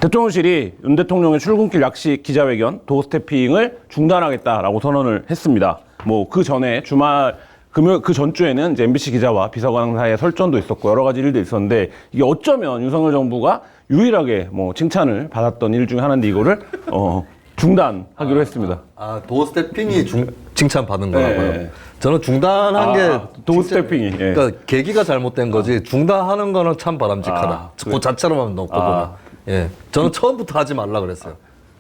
대통령실이 윤 대통령의 출근길 약식 기자회견 도어 스태핑을 중단하겠다라고 선언을 했습니다. 뭐 그 전에 주말 금요일 그 전주에는 이제 MBC 기자와 비서관 사이에 설전도 있었고 여러 가지 일도 있었는데 이게 어쩌면 윤석열 정부가 유일하게 뭐 칭찬을 받았던 일 중에 하나인데 이거를 중단하기로 했습니다. 도어 스태핑이 칭찬 받은 거라고요? 네. 저는 중단한 게 도어 스태핑이. 예. 그러니까 계기가 잘못된 거지 중단하는 거는 참 바람직하다. 그 자체로만 놓고 보면. 예, 저는 처음부터 하지 말라 그랬어요.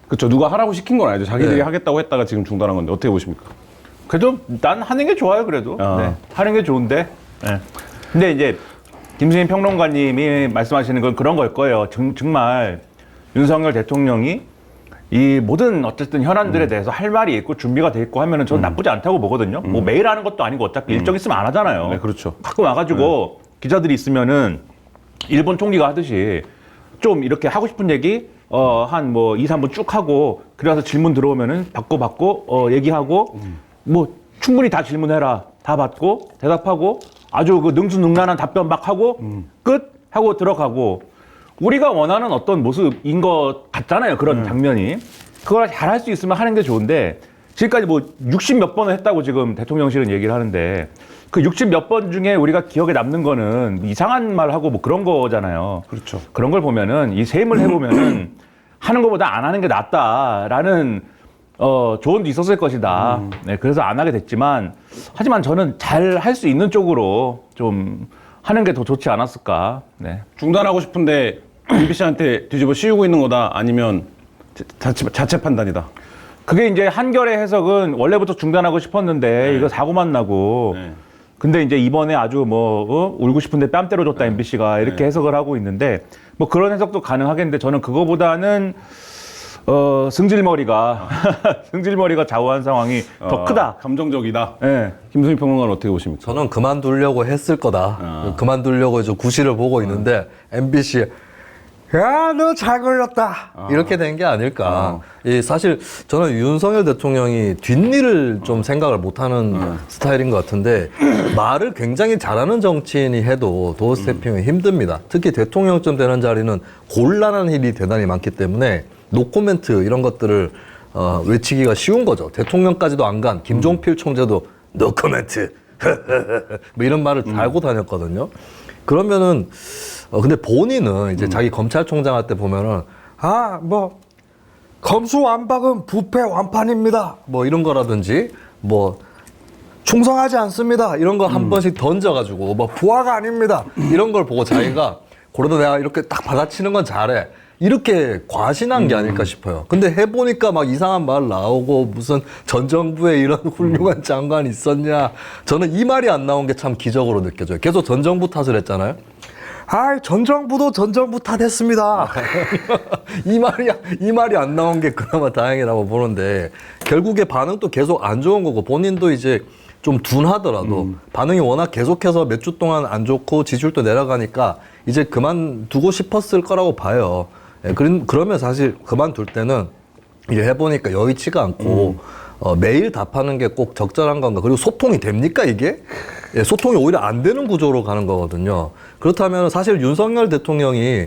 그렇죠. 누가 하라고 시킨 건 아니죠. 자기들이 하겠다고 했다가 지금 중단한 건데 어떻게 보십니까? 그래도 난 하는 게 좋아요, 그래도. 네, 하는 게 좋은데. 네. 근데 이제 김수인 평론가님이 말씀하시는 건 그런 걸 거예요. 정말 윤석열 대통령이 이 모든 어쨌든 현안들에 대해서 할 말이 있고 준비가 돼 있고 하면은 저는 나쁘지 않다고 보거든요. 뭐 매일 하는 것도 아니고 어차피 일정 있으면 안 하잖아요. 네, 그렇죠. 가끔 와가지고 기자들이 있으면은 일본 총리가 하듯이 좀 이렇게 하고 싶은 얘기 한 뭐 2, 3분 쭉 하고 그래서 질문 들어오면은 받고 얘기하고 뭐 충분히 다 질문해라. 다 받고 대답하고 아주 그 능수능란한 답변 막 하고 끝 하고 들어가고 우리가 원하는 어떤 모습인 것 같잖아요. 그런 장면이. 그걸 잘 할 수 있으면 하는 게 좋은데 지금까지 뭐 60 몇 번을 했다고 지금 대통령실은 얘기를 하는데 그 60 몇 번 중에 우리가 기억에 남는 거는 이상한 말 하고 뭐 그런 거잖아요. 그렇죠. 그런 걸 보면은 이 셈을 해보면은 하는 것보다 안 하는 게 낫다라는 조언도 있었을 것이다. 네, 그래서 안 하게 됐지만 하지만 저는 잘 할 수 있는 쪽으로 좀 하는 게 더 좋지 않았을까. 네. 중단하고 싶은데 MBC한테 뒤집어 씌우고 있는 거다 아니면 자체 판단이다. 그게 이제 한결의 해석은 원래부터 중단하고 싶었는데 이거 사고만 나고 근데 이제 이번에 아주 뭐 울고 싶은데 뺨 때려줬다 MBC가 이렇게 해석을 하고 있는데 뭐 그런 해석도 가능하겠는데 저는 그거보다는 승질머리가 승질머리가 좌우한 상황이 더 크다. 감정적이다. 네. 김수민 평론가는 어떻게 보십니까? 저는 그만두려고 했을 거다. 그만두려고 이제 구실을 보고 있는데 MBC 야, 너 잘 걸렸다. 이렇게 된 게 아닐까. 사실 저는 윤석열 대통령이 뒷일을 좀 생각을 못하는 스타일인 것 같은데 말을 굉장히 잘하는 정치인이 해도 도어 스태핑은 힘듭니다. 특히 대통령쯤 되는 자리는 곤란한 일이 대단히 많기 때문에 노코멘트 이런 것들을 외치기가 쉬운 거죠. 대통령까지도 안 간 김종필 총재도 노코멘트 뭐 이런 말을 달고 다녔거든요. 그러면은 근데 본인은 이제 자기 검찰총장 할 때 보면은 뭐 검수완박은 부패 완판입니다. 뭐 이런 거라든지 뭐 충성하지 않습니다. 이런 거 한 번씩 던져가지고 뭐 부하가 아닙니다. 이런 걸 보고 자기가 그래도 내가 이렇게 딱 받아치는 건 잘해. 이렇게 과신한 게 아닐까 싶어요. 근데 해보니까 막 이상한 말 나오고 무슨 전 정부에 이런 훌륭한 장관이 있었냐. 저는 이 말이 안 나온 게 참 기적으로 느껴져요. 계속 전 정부 탓을 했잖아요. 전 정부도 전 정부 탓했습니다. 이 말이 안 나온 게 그나마 다행이라고 보는데 결국에 반응도 계속 안 좋은 거고 본인도 이제 좀 둔하더라도 반응이 워낙 계속해서 몇 주 동안 안 좋고 지지율도 내려가니까 이제 그만두고 싶었을 거라고 봐요. 그러면 사실 그만둘 때는 이제 해보니까 여의치가 않고 매일 답하는 게 꼭 적절한 건가. 그리고 소통이 됩니까 이게? 소통이 오히려 안 되는 구조로 가는 거거든요. 그렇다면 사실 윤석열 대통령이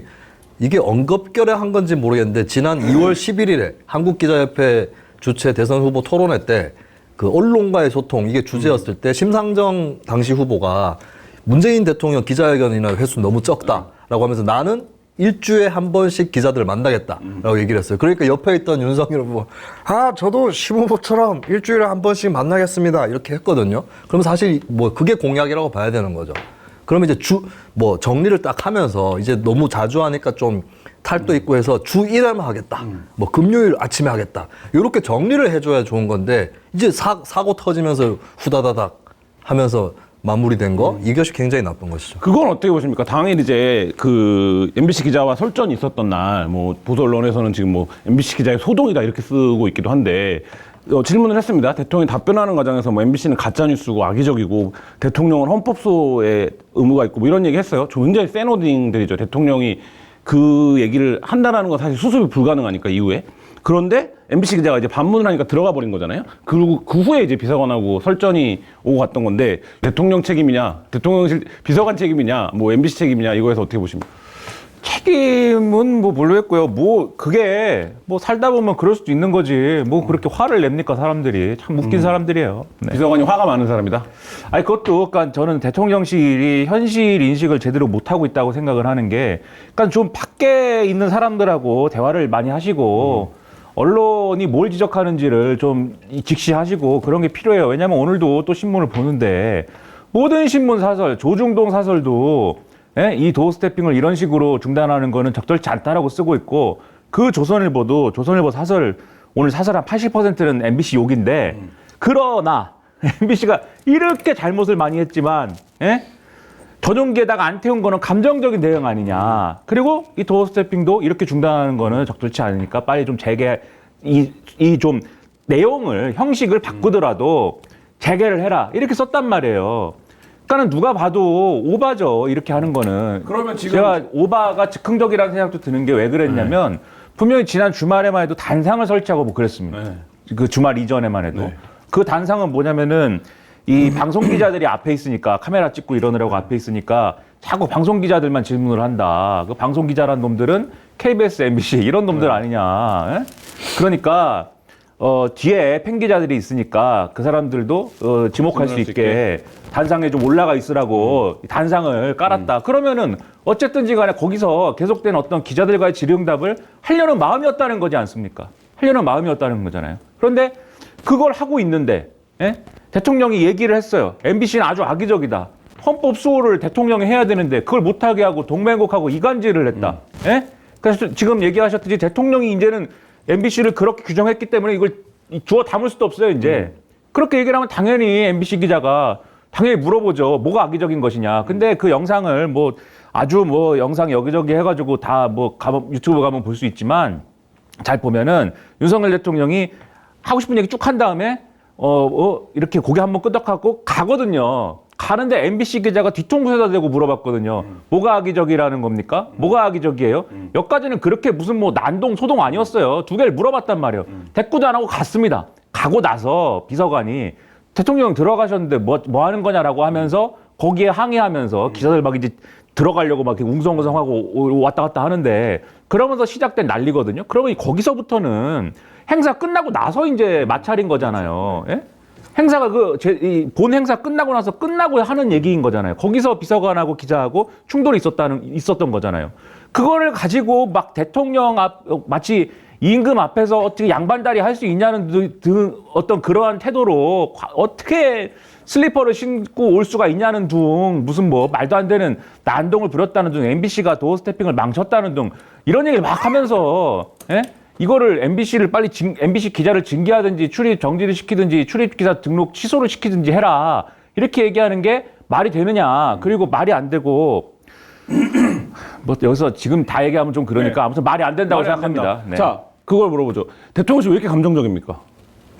이게 언급결에 한 건지 모르겠는데 지난 2월 11일에 한국기자협회 주최 대선 후보 토론회 때 그 언론과의 소통 이게 주제였을 때 심상정 당시 후보가 문재인 대통령 기자회견이나 횟수 너무 적다라고 하면서 나는 일주일에 한 번씩 기자들을 만나겠다라고 얘기를 했어요. 그러니까 옆에 있던 윤석열 후보 저도 시부모처럼 일주일에 한 번씩 만나겠습니다 이렇게 했거든요. 그럼 사실 뭐 그게 공약이라고 봐야 되는 거죠. 그러면 이제 정리를 딱 하면서 이제 너무 자주 하니까 좀 탈도 있고 해서 주 1회만 하겠다. 뭐 금요일 아침에 하겠다. 이렇게 정리를 해줘야 좋은 건데 이제 사고 터지면서 후다다닥 하면서 마무리된 거 이것이 굉장히 나쁜 것이죠. 그건 어떻게 보십니까? 당일 이제 그 MBC 기자와 설전이 있었던 날, 뭐 보수 언론에서는 지금 뭐 MBC 기자의 소동이다 이렇게 쓰고 있기도 한데 질문을 했습니다. 대통령이 답변하는 과정에서 뭐 MBC는 가짜 뉴스고 악의적이고 대통령은 헌법소에 의무가 있고 뭐 이런 얘기 했어요. 굉장히 센 워딩들이죠. 대통령이 그 얘기를 한다라는 건 사실 수습이 불가능하니까 이후에. 그런데 MBC 기자가 이제 반문을 하니까 들어가 버린 거잖아요. 그리고 그 후에 이제 비서관하고 설전이 오고 갔던 건데 대통령 책임이냐, 대통령실 비서관 책임이냐, 뭐 MBC 책임이냐 이거에서 어떻게 보십니까? 책임은 뭐 모르겠고요. 뭐 그게 뭐 살다 보면 그럴 수도 있는 거지. 뭐 그렇게 화를 냅니까 사람들이. 참 웃긴 사람들이에요. 네. 비서관이 화가 많은 사람이다. 아니 그것도 그러니까 저는 대통령실이 현실 인식을 제대로 못 하고 있다고 생각을 하는 게, 그러니까 좀 밖에 있는 사람들하고 대화를 많이 하시고 언론이 뭘 지적하는지를 좀 직시하시고 그런 게 필요해요. 왜냐하면 오늘도 또 신문을 보는데 모든 신문 사설, 조중동 사설도 이 도어 스태핑을 이런 식으로 중단하는 거는 적절치 않다라고 쓰고 있고, 그 조선일보도 조선일보 사설, 오늘 사설 한 80%는 MBC 욕인데, 그러나 MBC가 이렇게 잘못을 많이 했지만 전용기에다가 안 태운 거는 감정적인 대응 아니냐. 그리고 이 도어 스태핑도 이렇게 중단하는 거는 적절치 않으니까 빨리 좀 이 좀 내용을, 형식을 바꾸더라도 재개를 해라. 이렇게 썼단 말이에요. 그러니까는 누가 봐도 오바죠. 이렇게 하는 거는. 그러면 지금 제가 오바가 즉흥적이라는 생각도 드는 게 왜 그랬냐면 분명히 지난 주말에만 해도 단상을 설치하고 뭐 그랬습니다. 네. 그 주말 이전에만 해도. 네. 그 단상은 뭐냐면은 이 방송 기자들이 앞에 있으니까, 카메라 찍고 이러느라고 앞에 있으니까 자꾸 방송 기자들만 질문을 한다. 그 방송 기자란 놈들은 KBS, MBC 이런 놈들 아니냐. 예? 그러니까 뒤에 팬 기자들이 있으니까 그 사람들도 지목할 수 있게 단상에 좀 올라가 있으라고 단상을 깔았다. 그러면은 어쨌든지 간에 거기서 계속된 어떤 기자들과의 질의응답을 하려는 마음이었다는 거지 않습니까? 하려는 마음이었다는 거잖아요. 그런데 그걸 하고 있는데 대통령이 얘기를 했어요. MBC는 아주 악의적이다. 헌법 수호를 대통령이 해야 되는데 그걸 못하게 하고 동맹국하고 이간질을 했다. 그래서 지금 얘기하셨듯이 대통령이 이제는 MBC를 그렇게 규정했기 때문에 이걸 주워 담을 수도 없어요, 이제. 그렇게 얘기를 하면 당연히 MBC 기자가 당연히 물어보죠. 뭐가 악의적인 것이냐. 근데 그 영상을 뭐 아주 뭐 영상 여기저기 해가지고 다 뭐 유튜브 가면 볼 수 있지만 잘 보면은 윤석열 대통령이 하고 싶은 얘기 쭉 한 다음에 이렇게 고개 한번 끄덕하고 가거든요. 가는데 MBC 기자가 뒤통수에다 대고 물어봤거든요. 뭐가 악의적이라는 겁니까? 뭐가 악의적이에요? 여기까지는 그렇게 무슨 뭐 난동, 소동 아니었어요. 두 개를 물어봤단 말이에요. 대꾸도 안 하고 갔습니다. 가고 나서 비서관이 대통령 들어가셨는데 뭐 하는 거냐라고 하면서 거기에 항의하면서 기자들 막 이제 들어가려고 막 이렇게 웅성웅성하고 왔다 갔다 하는데, 그러면서 시작된 난리거든요. 그러면 거기서부터는 행사 끝나고 나서 이제 마찰인 거잖아요. 예? 행사가 본 행사 끝나고 나서 끝나고 하는 얘기인 거잖아요. 거기서 비서관하고 기자하고 충돌이 있었던 거잖아요. 그거를 가지고 막 대통령 마치 임금 앞에서 어떻게 양반다리 할 수 있냐는 어떤 그러한 태도로 어떻게 슬리퍼를 신고 올 수가 있냐는 등, 무슨 뭐 말도 안 되는 난동을 부렸다는 등, MBC가 도어 스태핑을 망쳤다는 등 이런 얘기를 막 하면서 이거를 MBC를 빨리 MBC 기자를 징계하든지 출입 정지를 시키든지 출입 기자 등록 취소를 시키든지 해라. 이렇게 얘기하는 게 말이 되느냐. 그리고 말이 안 되고 뭐 여기서 지금 다 얘기하면 좀 그러니까 아무튼 말이 안 된다고 생각합니다. 네. 자, 그걸 물어보죠. 대통령이 왜 이렇게 감정적입니까?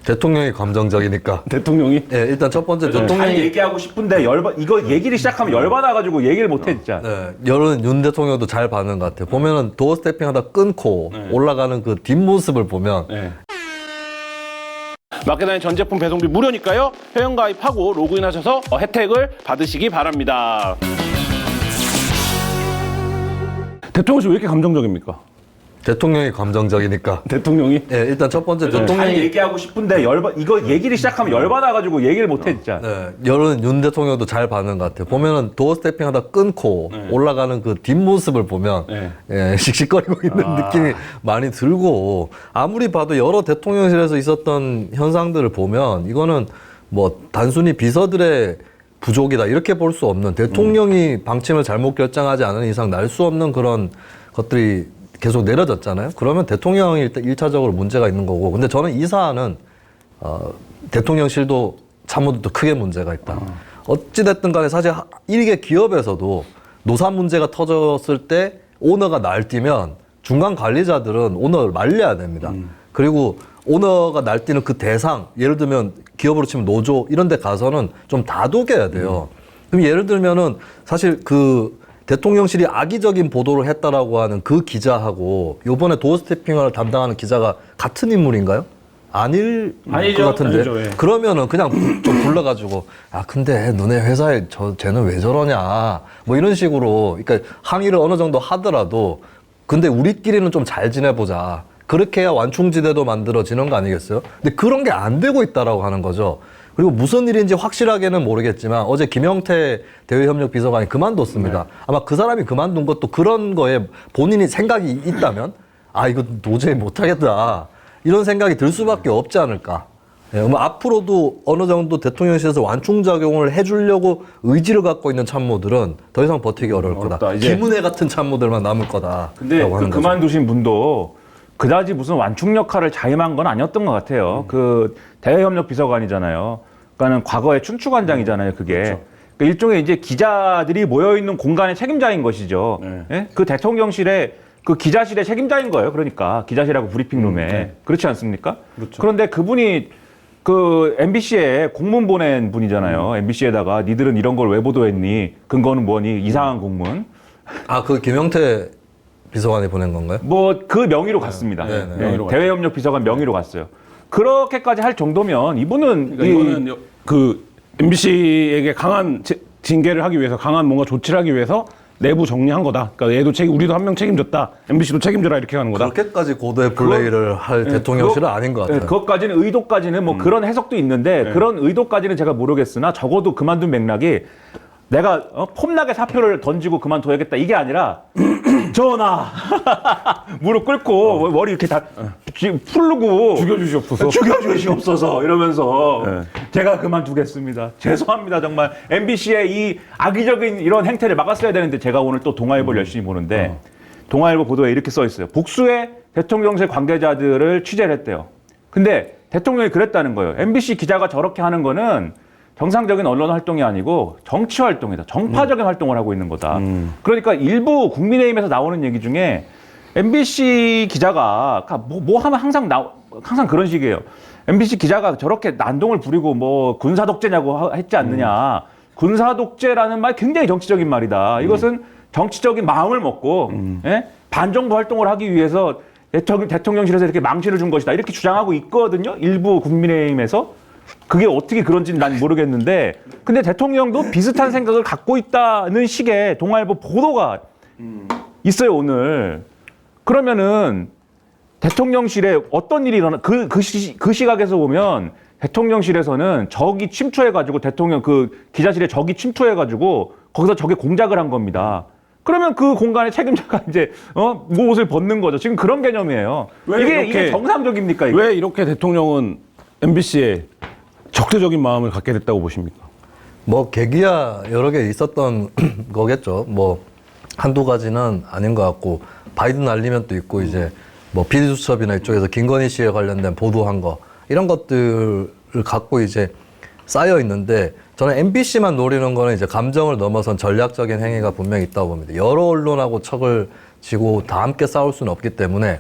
대통령이 감정적이니까. 대통령이? 네, 일단 첫 번째 잘 대통령이 얘기하고 싶은데 이거 얘기를 시작하면 열받아가지고 얘기를 못해 진짜. 네, 윤 대통령도 잘 받는 것 같아요. 보면은 도어 스태핑하다 끊고 올라가는 그 뒷모습을 보면 네. 마케다인 전 제품 배송비 무료니까요. 회원가입하고 로그인하셔서 혜택을 받으시기 바랍니다. 대통령이 왜 이렇게 감정적입니까? 대통령이 감정적이니까. 대통령이? 네, 일단 첫 번째 잘 대통령이 얘기하고 싶은데 이거 얘기를 시작하면 열받아가지고 얘기를 못해 진짜. 네, 윤 대통령도 잘 받는 것 같아요. 보면은 도어 스태핑하다 끊고 올라가는 그 뒷모습을 보면 예, 씩씩거리고 있는 느낌이 많이 들고, 아무리 봐도 여러 대통령실에서 있었던 현상들을 보면 이거는 뭐 단순히 비서들의 부족이다 이렇게 볼 수 없는, 대통령이 방침을 잘못 결정하지 않은 이상 날 수 없는 그런 것들이 계속 내려졌잖아요. 그러면 대통령이 일단 1차적으로 문제가 있는 거고, 근데 저는 이 사안은 대통령실도 참모들도 크게 문제가 있다. 어찌됐든 간에 사실 일개 기업에서도 노사 문제가 터졌을 때 오너가 날뛰면 중간 관리자들은 오너를 말려야 됩니다. 그리고 오너가 날뛰는 그 대상, 예를 들면 기업으로 치면 노조 이런 데 가서는 좀 다독여야 돼요. 그럼 예를 들면은 사실 그 대통령실이 악의적인 보도를 했다라고 하는 그 기자하고 요번에 도어 스태핑을 담당하는 기자가 같은 인물인가요? 아닐 아니죠. 것 같은데. 아니죠, 예. 그러면은 그냥 좀 불러가지고 근데 너네 회사에 쟤는 왜 저러냐 뭐 이런 식으로 그러니까 항의를 어느 정도 하더라도 근데 우리끼리는 좀 잘 지내보자. 그렇게 해야 완충지대도 만들어지는 거 아니겠어요? 근데 그런 게 안 되고 있다라고 하는 거죠. 그리고 무슨 일인지 확실하게는 모르겠지만 어제 김영태 대외협력비서관이 그만뒀습니다. 아마 그 사람이 그만둔 것도 그런 거에 본인이 생각이 있다면 이거 도저히 못하겠다. 이런 생각이 들 수밖에 없지 않을까. 예, 뭐 앞으로도 어느 정도 대통령실에서 완충작용을 해주려고 의지를 갖고 있는 참모들은 더 이상 버티기 어려울 거다. 어렵다, 이제. 김은혜 같은 참모들만 남을 거다. 근데 그 그만두신 분도 그다지 무슨 완충 역할을 자임한 건 아니었던 것 같아요. 그 대외협력 비서관이잖아요. 그러니까는 과거의 춘추관장이잖아요. 그게 그러니까 일종의 이제 기자들이 모여 있는 공간의 책임자인 것이죠. 예? 그 대통령실의 그 기자실의 책임자인 거예요. 그러니까 기자실하고 브리핑룸에 그렇지 않습니까? 그렇죠. 그런데 그분이 그 MBC에 공문 보낸 분이잖아요. MBC에다가 니들은 이런 걸 왜 보도했니? 근거는 뭐니? 이상한 공문. 그 김영태 비서관이 보낸 건가요? 뭐 그 명의로 갔습니다. 네, 네. 네, 명의로 대외협력 비서관 명의로 갔어요. 그렇게까지 할 정도면 이분은 그러니까 이거는 그 MBC에게 강한 징계를 하기 위해서 강한 뭔가 조치를 하기 위해서 내부 정리한 거다. 그러니까 얘도 우리도 한 명 책임졌다. MBC도 책임져라 이렇게 가는 거다. 그렇게까지 고도의 플레이를 할 대통령실은 아닌 것 같아요. 그것까지는 의도까지는 뭐 그런 해석도 있는데 그런 의도까지는 제가 모르겠으나 적어도 그만둔 맥락이 내가 폼나게 사표를 던지고 그만둬야겠다 이게 아니라 전하 무릎 꿇고 머리 이렇게 다 풀르고 죽여주시옵소서 이러면서 제가 그만두겠습니다. 죄송합니다 정말 MBC의 이 악의적인 이런 행태를 막았어야 되는데 제가 오늘 또 동아일보를 열심히 보는데 동아일보 보도에 이렇게 써 있어요. 복수의 대통령실 관계자들을 취재를 했대요. 근데 대통령이 그랬다는 거예요. MBC 기자가 저렇게 하는 거는 정상적인 언론 활동이 아니고 정치 활동이다. 정파적인 활동을 하고 있는 거다. 그러니까 일부 국민의힘에서 나오는 얘기 중에 MBC 기자가 뭐 하면 항상 그런 식이에요. MBC 기자가 저렇게 난동을 부리고 뭐 군사 독재냐고 했지 않느냐. 군사 독재라는 말 굉장히 정치적인 말이다. 이것은 정치적인 마음을 먹고 예? 반정부 활동을 하기 위해서 대통령실에서 이렇게 망신을 준 것이다. 이렇게 주장하고 있거든요. 일부 국민의힘에서. 그게 어떻게 그런지는 난 모르겠는데 근데 대통령도 비슷한 생각을 갖고 있다는 식의 동아일보 보도가 있어요 오늘. 그러면은 대통령실에 어떤 일이 일어나 그 시각에서 보면 대통령실에서는 적이 침투해가지고 대통령 그 기자실에 적이 침투해가지고 거기서 적이 공작을 한 겁니다. 그러면 그 공간의 책임자가 이제 옷을 벗는 거죠. 지금 그런 개념이에요. 이게 정상적입니까? 이게? 왜 이렇게 대통령은 MBC에 적대적인 마음을 갖게 됐다고 보십니까? 뭐 계기야 여러 개 있었던 거겠죠. 뭐 한두 가지는 아닌 것 같고 바이든 날리면 또 있고 이제 뭐 비리수첩이나 이쪽에서 김건희 씨에 관련된 보도한 거 이런 것들을 갖고 이제 쌓여 있는데 저는 MBC만 노리는 거는 이제 감정을 넘어선 전략적인 행위가 분명히 있다고 봅니다. 여러 언론하고 척을 지고 다 함께 싸울 수는 없기 때문에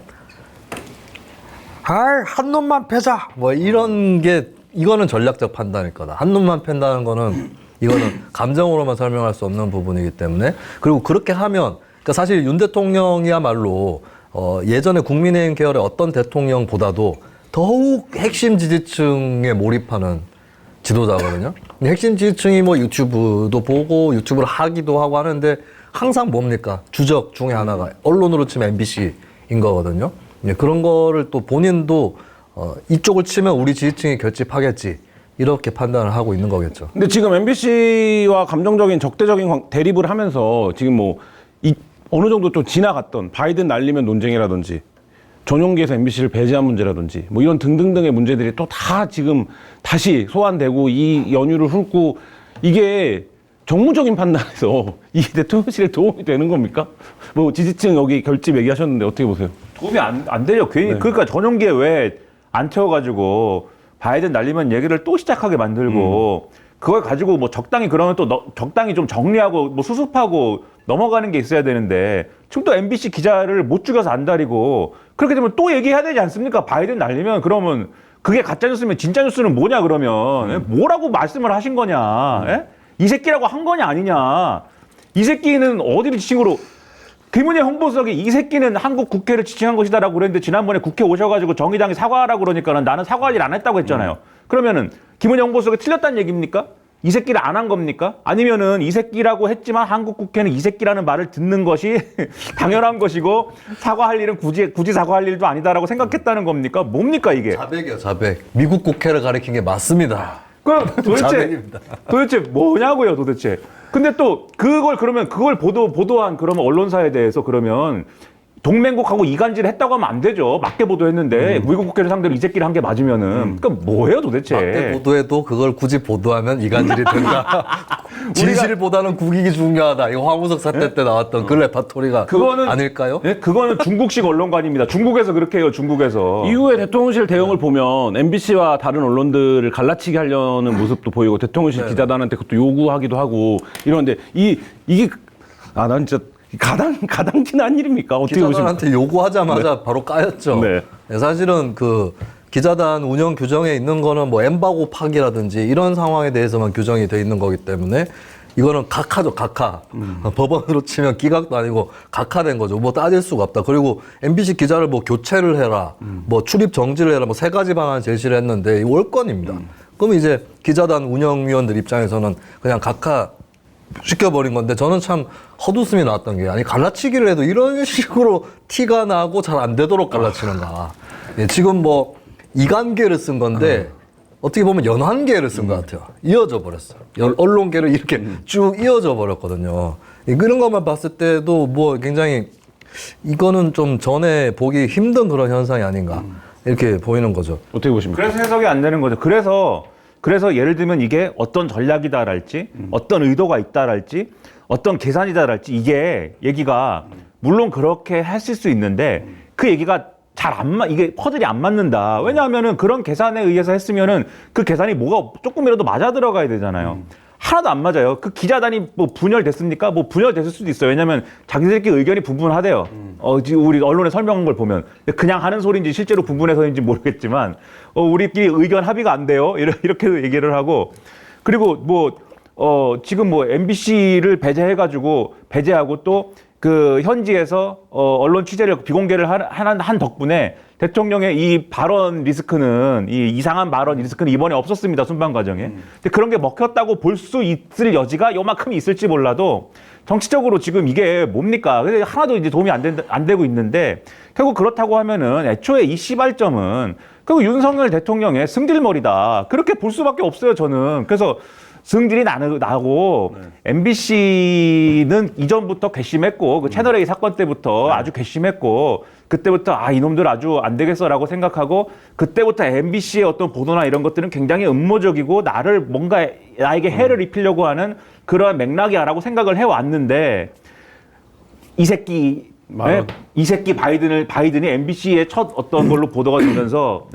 한 놈만 패자 뭐 이런 게 이거는 전략적 판단일 거다. 한 놈만 팬다는 거는 이거는 감정으로만 설명할 수 없는 부분이기 때문에 그리고 그렇게 하면 그러니까 사실 윤 대통령이야말로 예전에 국민의힘 계열의 어떤 대통령보다도 더욱 핵심 지지층에 몰입하는 지도자거든요. 핵심 지지층이 뭐 유튜브도 보고 유튜브를 하기도 하고 하는데 항상 뭡니까? 주적 중에 하나가 언론으로 치면 MBC인 거거든요. 그런 거를 또 본인도 이쪽을 치면 우리 지지층이 결집하겠지 이렇게 판단을 하고 있는 거겠죠. 근데 지금 MBC와 감정적인 적대적인 대립을 하면서 지금 뭐 어느 정도 좀 지나갔던 바이든 날리면 논쟁이라든지 전용기에서 MBC를 배제한 문제라든지 뭐 이런 등등등의 문제들이 또 다 지금 다시 소환되고 이 연유를 훑고 이게 정무적인 판단에서 이 대통령실에 도움이 되는 겁니까? 뭐 지지층 여기 결집 얘기하셨는데 어떻게 보세요? 도움이 안 되죠. 괜히 그러니까 전용기에 왜 안 태워가지고 바이든 날리면 얘기를 또 시작하게 만들고 그걸 가지고 뭐 적당히 그러면 또 적당히 좀 정리하고 뭐 수습하고 넘어가는 게 있어야 되는데 지금 또 MBC 기자를 못 죽여서 안 다리고 그렇게 되면 또 얘기해야 되지 않습니까? 바이든 날리면 그러면 그게 가짜 뉴스면 진짜 뉴스는 뭐냐 그러면 뭐라고 말씀을 하신 거냐? 이 새끼라고 한 거냐 아니냐? 이 새끼는 어디를 지칭으로 김은혜 홍보수석이 이 새끼는 한국 국회를 지칭한 것이다라고 그랬는데 지난번에 국회 오셔가지고 정의당이 사과하라고 그러니까는 나는 사과할 일 안 했다고 했잖아요. 그러면은 김은혜 홍보수석이 틀렸다는 얘기입니까? 이 새끼를 안 한 겁니까? 아니면은 이 새끼라고 했지만 한국 국회는 이 새끼라는 말을 듣는 것이 당연한 것이고 사과할 일은 굳이 사과할 일도 아니다라고 생각했다는 겁니까? 뭡니까 이게? 자백이요, 자백. 미국 국회를 가리킨 게 맞습니다. 그럼 자백입니다. 도대체 뭐냐고요, 도대체. 근데 또 그걸 보도한 그러면 언론사에 대해서 그러면 동맹국하고 이간질을 했다고 하면 안 되죠. 맞게 보도했는데 미국 국회를 상대로 이 새끼를 한 게 맞으면은 그럼 뭐예요, 도대체? 맞게 보도해도 그걸 굳이 보도하면 이간질이 된다. 진실보다는 국익이 중요하다. 이거 황우석 사태 때 나왔던 그 레파토리가 아닐까요? 네? 그거는 중국식 언론관입니다. 중국에서 그렇게 해요, 중국에서. 이후에 대통령실 대응을 보면 MBC와 다른 언론들을 갈라치게 하려는 모습도 보이고 대통령실 기자단한테 그것도 요구하기도 하고 이러는데 이게 난 진짜 가당키난 일입니까? 어떻게 보십니까? 기자단한테 요구하자마자 바로 까였죠. 네. 네, 사실은 그 기자단 운영 규정에 있는 거는 뭐 엠바고 파기라든지 이런 상황에 대해서만 규정이 돼 있는 거기 때문에 이거는 각하죠, 각하. 법원으로 치면 기각도 아니고 각하된 거죠. 뭐 따질 수가 없다. 그리고 MBC 기자를 뭐 교체를 해라, 뭐 출입 정지를 해라, 뭐 세 가지 방안 제시를 했는데 이 월권입니다. 그럼 이제 기자단 운영위원들 입장에서는 그냥 각하 시켜버린 건데 저는 참 헛웃음이 나왔던 게 아니 갈라치기를 해도 이런 식으로 티가 나고 잘 안 되도록 갈라치는가. 예, 지금 뭐 이간계를 쓴 건데 어떻게 보면 연한계를 쓴 것 같아요. 이어져 버렸어요. 언론계를 이렇게 쭉 이어져 버렸거든요. 그런 것만 봤을 때도 뭐 굉장히 이거는 좀 전에 보기 힘든 그런 현상이 아닌가 이렇게 보이는 거죠. 어떻게 보십니까? 그래서 해석이 안 되는 거죠. 그래서 예를 들면 이게 어떤 전략이다랄지 어떤 의도가 있다랄지 어떤 계산이다랄지 이게 얘기가 물론 그렇게 했을 수 있는데 그 얘기가 이게 퍼즐이 안 맞는다. 왜냐하면은 그런 계산에 의해서 했으면은 그 계산이 뭐가 조금이라도 맞아 들어가야 되잖아요. 하나도 안 맞아요. 그 기자단이 뭐 분열됐습니까? 뭐 분열됐을 수도 있어요. 왜냐하면 자기들끼리 의견이 분분하대요. 지금 우리 언론에 설명한 걸 보면 그냥 하는 소리인지 실제로 분분해서인지 모르겠지만 우리끼리 의견 합의가 안 돼요. 이렇게 얘기를 하고 그리고 지금 MBC를 배제하고 또 그 현지에서 언론 취재를 비공개를 한 덕분에 대통령의 이 발언 리스크는 이 이상한 발언 리스크는 이번에 없었습니다. 순방 과정에. 근데 그런 게 먹혔다고 볼 수 있을 여지가 요만큼이 있을지 몰라도 정치적으로 지금 이게 뭡니까? 근데 하나도 이제 도움이 안 되고 있는데 결국 그렇다고 하면은 애초에 이 시발점은 결국 윤석열 대통령의 승질머리다. 그렇게 볼 수밖에 없어요, 저는. 그래서 승질이 나고 MBC는 이전부터 괘씸했고 그 채널A 사건 때부터 아주 괘씸했고 그때부터 이놈들 아주 안 되겠어라고 생각하고 그때부터 MBC의 어떤 보도나 이런 것들은 굉장히 음모적이고 나에게 해를 입히려고 하는 그러한 맥락이야라고 생각을 해왔는데 이 새끼 바이든이 MBC의 첫 어떤 걸로 보도가 되면서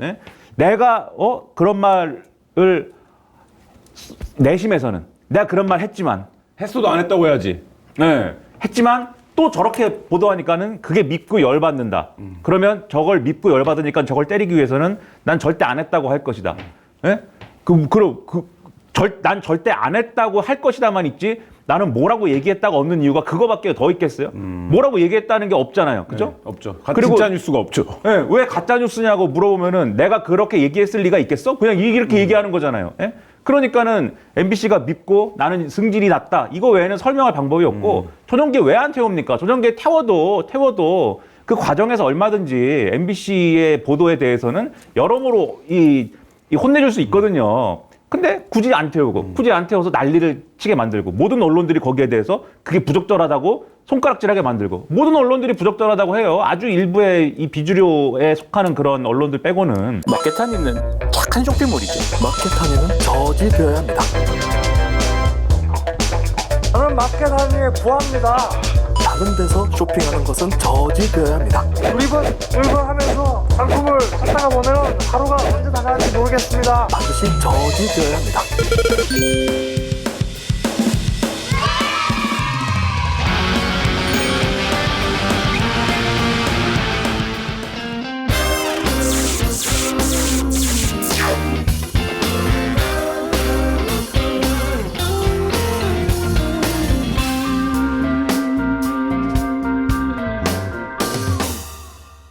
내가 그런 말을 내심에서는 내가 그런 말 했지만 했어도 안 했다고 해야지. 했지만 또 저렇게 보도하니까는 그게 밉고 열받는다. 그러면 저걸 밉고 열받으니까 저걸 때리기 위해서는 난 절대 안 했다고 할 것이다. 난 절대 안 했다고 할 것이다만 있지 나는 뭐라고 얘기했다가 없는 이유가 그거밖에 더 있겠어요? 뭐라고 얘기했다는 게 없잖아요. 그죠? 없죠. 그리고 진짜 뉴스가 없죠. 왜 가짜 뉴스냐고 물어보면은 내가 그렇게 얘기했을 리가 있겠어? 그냥 이렇게 얘기하는 거잖아요. 그러니까는 MBC가 밉고 나는 승질이 났다. 이거 외에는 설명할 방법이 없고 조정기에 왜 안 태웁니까? 조정기에 태워도 그 과정에서 얼마든지 MBC의 보도에 대해서는 여러모로 혼내줄 수 있거든요. 근데 굳이 안 태워서 난리를 치게 만들고 모든 언론들이 거기에 대해서 그게 부적절하다고 손가락질하게 만들고 모든 언론들이 부적절하다고 해요. 아주 일부의 이 비주류에 속하는 그런 언론들 빼고는. 마케타니는 착한 쇼핑몰이죠. 마케타니는 저지되어야 합니다. 저는 마켓하니에 구합니다. 다른 데서 쇼핑하는 것은 저지되어야 합니다. 울분하면서 상품을 찾다가 보면 하루가 언제 다 갈지 모르겠습니다. 반드시 저지되어야 합니다.